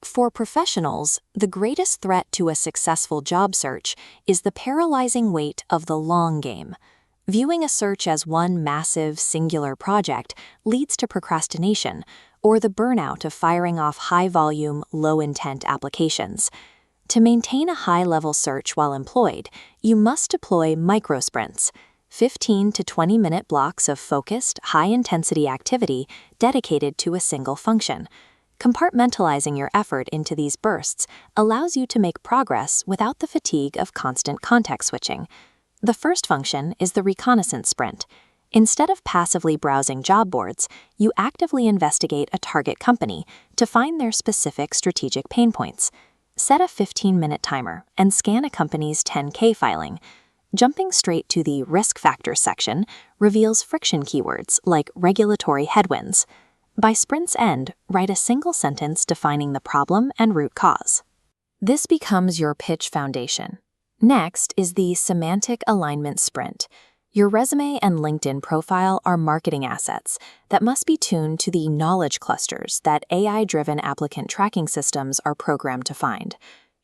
For professionals, the greatest threat to a successful job search is the paralyzing weight of the long game. Viewing a search as one massive, singular project leads to procrastination or the burnout of firing off high-volume, low-intent applications. To maintain a high-level search while employed, you must deploy microsprints, 15 to 20-minute blocks of focused, high-intensity activity dedicated to a single function. Compartmentalizing your effort into these bursts allows you to make progress without the fatigue of constant context switching. The first function is the Reconnaissance Sprint. Instead of passively browsing job boards, you actively investigate a target company to find their specific strategic pain points. Set a 15-minute timer and scan a company's 10K filing. Jumping straight to the Risk Factors section reveals friction keywords like regulatory headwinds. By sprint's end, write a single sentence defining the problem and root cause. This becomes your pitch foundation. Next is the Semantic Alignment Sprint. Your resume and LinkedIn profile are marketing assets that must be tuned to the knowledge clusters that AI-driven applicant tracking systems are programmed to find.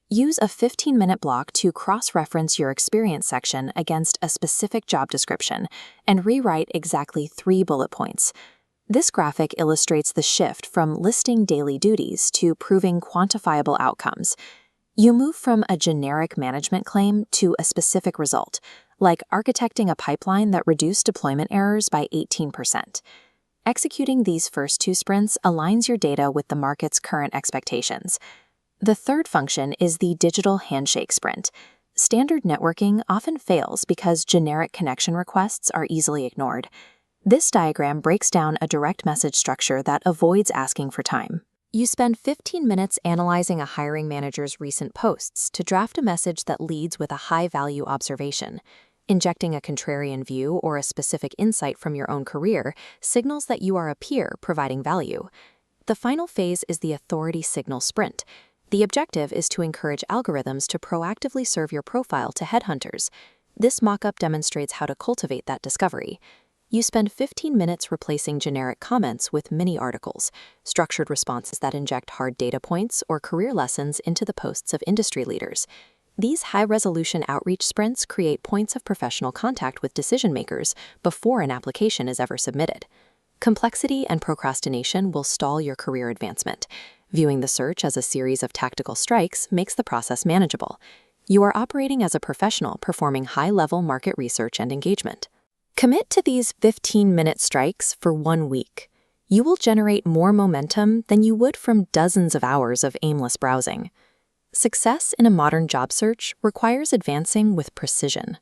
Use a 15-minute block to cross-reference your experience section against a specific job description and rewrite exactly 3 bullet points. This graphic illustrates the shift from listing daily duties to proving quantifiable outcomes. You move from a generic management claim to a specific result, like architecting a pipeline that reduced deployment errors by 18%. Executing these first 2 sprints aligns your data with the market's current expectations. The third function is the Digital Handshake Sprint. Standard networking often fails because generic connection requests are easily ignored. This diagram breaks down a direct message structure that avoids asking for time. You spend 15 minutes analyzing a hiring manager's recent posts to draft a message that leads with a high-value observation. Injecting a contrarian view or a specific insight from your own career signals that you are a peer providing value. The final phase is the Authority Signal Sprint. The objective is to encourage algorithms to proactively serve your profile to headhunters. This mock-up demonstrates how to cultivate that discovery. You spend 15 minutes replacing generic comments with mini articles, structured responses that inject hard data points or career lessons into the posts of industry leaders. These high-resolution outreach sprints create points of professional contact with decision-makers before an application is ever submitted. Complexity and procrastination will stall your career advancement. Viewing the search as a series of tactical strikes makes the process manageable. You are operating as a professional performing high-level market research and engagement. Commit to these 15-minute strikes for 1 week. You will generate more momentum than you would from dozens of hours of aimless browsing. Success in a modern job search requires advancing with precision.